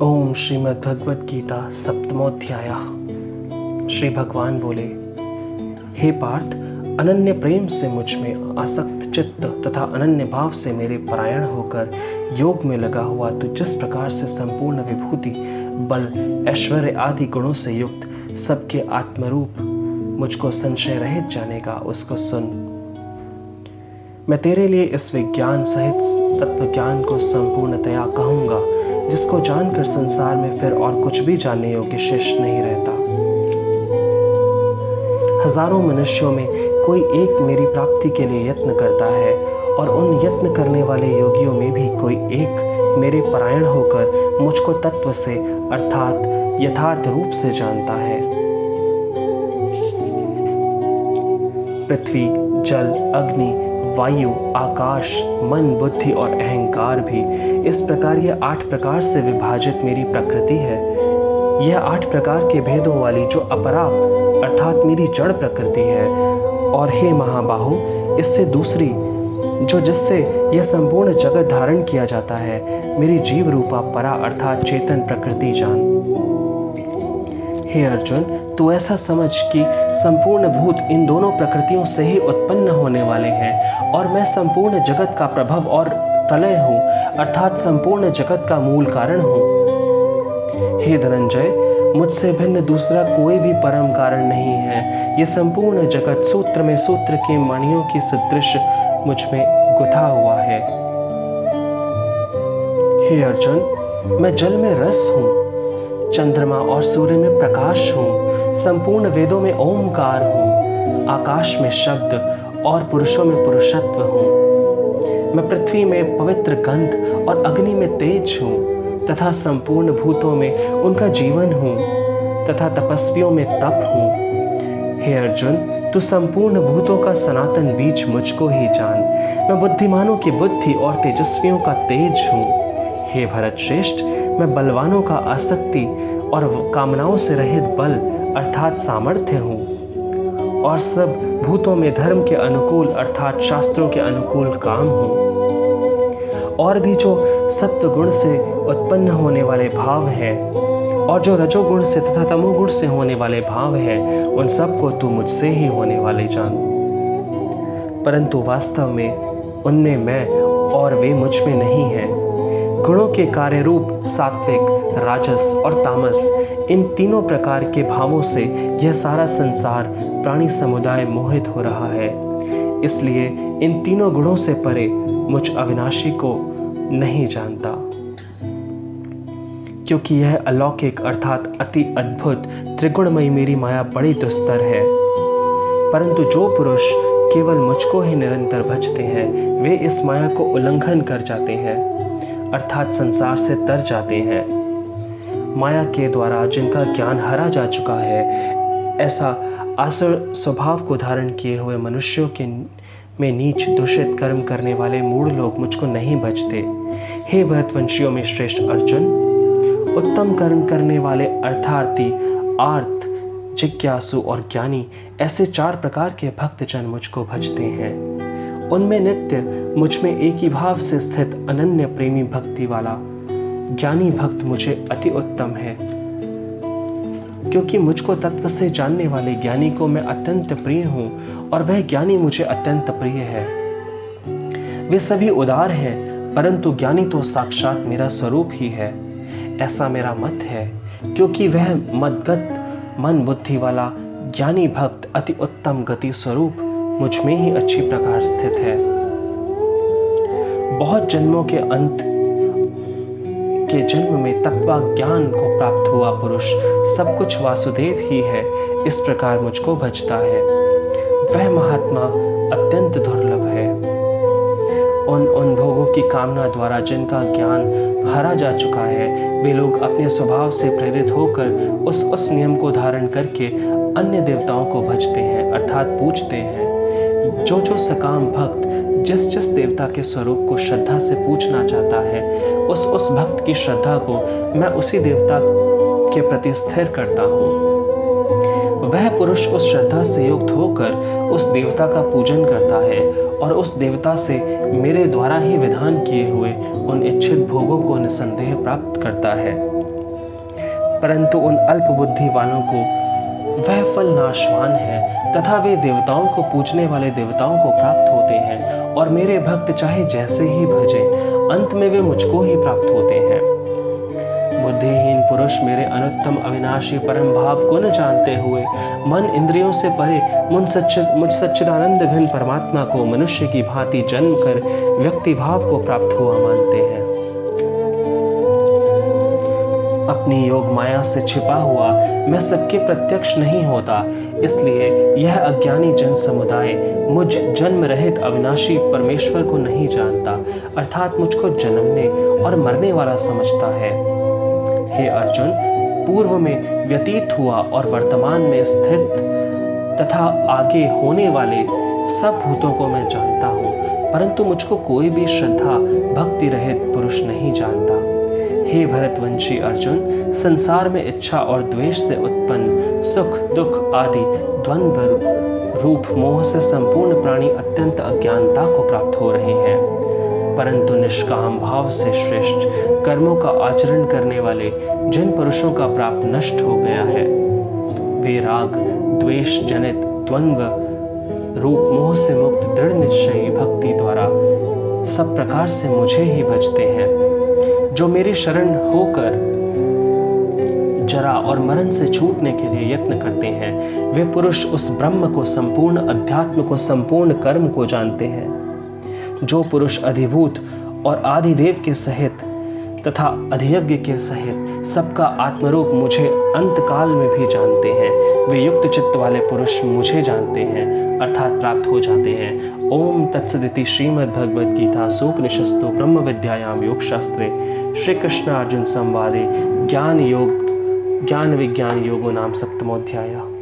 ओम श्रीमद् भगवद गीता सप्तमोध्याय। श्री भगवान बोले, हे पार्थ, अनन्य प्रेम से मुझ में आसक्त चित्त तथा अनन्य भाव से मेरे परायण होकर योग में लगा हुआ तू जिस प्रकार से संपूर्ण विभूति, बल, ऐश्वर्य आदि गुणों से युक्त सबके आत्मरूप मुझको संशय रहित जानेगा, उसको सुन। मैं तेरे लिए इस विज्ञान सहित तत्व ज्ञान को संपूर्णतया कहूँगा, जिसको जानकर संसार में फिर और कुछ भी जानने योग्य शेष नहीं रहता। हजारों मनुष्यों में कोई एक मेरी प्राप्ति के लिए यत्न करता है, और उन यत्न करने वाले योगियों में भी कोई एक मेरे परायण होकर मुझको तत्व से अर्थात यथार्थ रूप से जानता है। पृथ्वी, जल, अग्नि, वायु, आकाश, मन, बुद्धि और अहंकार भी इस प्रकार ये 8 प्रकार से विभाजित मेरी प्रकृति है। यह 8 प्रकार के भेदों वाली जो अपरा अर्थात मेरी जड़ प्रकृति है। और हे महाबाहु, इससे दूसरी जो जिससे यह संपूर्ण जगत धारण किया जाता है, मेरी जीव रूपा परा अर्थात चेतन प्रकृति जान। हे अर्जुन, तू ऐसा समझ कि संपूर्ण भूत इन दोनों प्रकृतियों से ही उत्पन्न होने वाले हैं, और मैं संपूर्ण जगत का प्रभव और प्रलय हूँ, अर्थात संपूर्ण जगत का मूल कारण हूँ। हे धनंजय, मुझसे भिन्न दूसरा कोई भी परम कारण नहीं है। ये संपूर्ण जगत सूत्र में सूत्र के मणियों की सदृश मुझ में गुथा हुआ है। हे अर्जुन, मैं जल में रस हूँ, चंद्रमा और सूर्य में प्रकाश हूँ, संपूर्ण वेदों में ओमकार हूँ, आकाश में शब्द और पुरुषों में पुरुषत्व हूँ। मैं पृथ्वी में पवित्र गंध और अग्नि में तेज हूँ, तथा संपूर्ण भूतों में उनका जीवन हूँ, तथा तपस्वियों में तप हूँ। हे अर्जुन, तू संपूर्ण भूतों का सनातन बीज मुझको ही जान। मैं बुद्धिमानों की बुद्धि और तेजस्वियों का तेज हूँ। हे भरत श्रेष्ठ, मैं बलवानों का आसक्ति और कामनाओं से रहित बल अर्थात सामर्थ्य हूँ, और सब भूतों में धर्म के अनुकूल अर्थात शास्त्रों के अनुकूल काम हूँ। और भी जो सत्व गुण से उत्पन्न होने वाले भाव हैं, और जो रजोगुण से तथा तमोगुण से होने वाले भाव हैं, उन सब को तू मुझसे ही होने वाले जान। परंतु वास्तव में उनमें मैं और वे मुझ में नहीं हैं। गुणों के कार्य रूप सात्विक, राजस और तामस, इन तीनों प्रकार के भावों से यह सारा संसार प्राणी समुदाय मोहित हो रहा है। इसलिए इन तीनों गुणों से परे मुझ अविनाशी को नहीं जानता, क्योंकि यह अलौकिक अर्थात अति अद्भुत त्रिगुणमयी मेरी माया बड़ी दुस्तर है। परंतु जो पुरुष केवल मुझको ही निरंतर भजते हैं, वे इस माया को उल्लंघन कर जाते हैं, अर्थात संसार से तर जाते हैं। माया के द्वारा जिनका ज्ञान हरा जा चुका है, ऐसा आसुर स्वभाव को धारण किए हुए मनुष्यों के में नीच दूषित कर्म करने वाले मूढ़ लोग मुझको नहीं भजते। हे भरतवंशियों में श्रेष्ठ अर्जुन, उत्तम कर्म करने वाले अर्थार्थी, आर्त, जिज्ञासु और ज्ञानी, ऐसे 4 प्रकार के भक्तजन मुझको भजते हैं। उनमें नित्य मुझ में एक ही भाव से स्थित अनन्य प्रेमी भक्ति वाला ज्ञानी भक्त मुझे अति उत्तम है, क्योंकि मुझको तत्व से जानने वाले ज्ञानी को मैं अत्यंत प्रिय हूँ, और वह ज्ञानी मुझे अत्यंत प्रिय है। वे सभी उदार हैं, परंतु ज्ञानी तो साक्षात मेरा स्वरूप ही है, ऐसा मेरा मत है। क्योंकि वह मदगत मन बुद्धि वाला ज्ञानी भक्त अति उत्तम गति स्वरूप मुझ में ही अच्छी प्रकार स्थित है। बहुत जन्मों के अंत के जन्म में तत्वा ज्ञान को प्राप्त हुआ पुरुष सब कुछ वासुदेव ही है, इस प्रकार मुझको भजता है। वह महात्मा अत्यंत दुर्लभ है। उन भोगों की कामना द्वारा जिनका ज्ञान हरा जा चुका है, वे लोग अपने स्वभाव से प्रेरित होकर उस नियम को धारण करके अन्य देवताओं को भजते हैं अर्थात पूजते हैं। जो सकाम भक्त जिस देवता के स्वरूप को श्रद्धा से पूजना चाहता है, उस भक्त की श्रद्धा को मैं उसी देवता के प्रति स्थिर करता हूँ। वह पुरुष उस श्रद्धा से युक्त होकर उस देवता का पूजन करता है, और उस देवता से मेरे द्वारा ही विधान किए हुए उन इच्छित भोगों को निसंदेह प्राप्त करता है। परंतु उन अल्प बुद्धि वालों को वह फल नाशवान है तथा वे देवताओं को पूजने वाले देवताओं को प्राप्त होते हैं और मेरे भक्त चाहे जैसे ही भजें अंत में वे मुझको ही प्राप्त होते हैं। बुद्धिहीन पुरुष मेरे अनुत्तम अविनाशी परम भाव को न जानते हुए मन इंद्रियों से परे मुझ सच्चिदानंद घन परमात्मा को मनुष्य की भांति जन्म कर व्यक्ति भाव को प्राप्त हुआ मानते हैं। अपनी योग माया से छिपा हुआ मैं सबके प्रत्यक्ष नहीं होता, इसलिए यह अज्ञानी जन समुदाय मुझ जन्म रहित अविनाशी परमेश्वर को नहीं जानता, अर्थात मुझको जन्मने और मरने वाला समझता है। हे अर्जुन, पूर्व में व्यतीत हुआ और वर्तमान में स्थित तथा आगे होने वाले सब भूतों को मैं जानता हूँ, परंतु मुझको कोई भी श्रद्धा भक्ति रहित पुरुष नहीं जानता। हे भरतवंशी अर्जुन, संसार में इच्छा और द्वेष से उत्पन्न सुख दुख आदि द्वंद्व रूप मोह से संपूर्ण प्राणी अत्यंत अज्ञानता को प्राप्त हो रहे हैं, परंतु निष्काम भाव से श्रेष्ठ कर्मों का आचरण करने वाले जिन पुरुषों का प्राप्त नष्ट हो गया है वे राग द्वेष जनित द्वंद्व रूप मोह से मुक्त दृढ़ निश्चयी भक्ति द्वारा सब प्रकार से मुझे ही भजते हैं। जो मेरी शरण होकर जरा और मरण से छूटने के लिए यत्न करते हैं वे पुरुष उस ब्रह्म को संपूर्ण अध्यात्म को संपूर्ण कर्म को जानते हैं। जो पुरुष अधिभूत और आदिदेव के सहित तथा अधियज्ञ के सहित सबका आत्मरूप मुझे अंत काल में भी जानते हैं वे युक्त चित्त वाले पुरुष मुझे जानते हैं अर्थात प्राप्त हो जाते हैं। ओम तत्सदिति श्रीमद्भगवद गीता सूपनिषत्सु ब्रह्म विद्यायां योग शास्त्रे श्री कृष्ण अर्जुन संवादे ज्ञान विज्ञान योगो नाम सप्तमोऽध्यायः।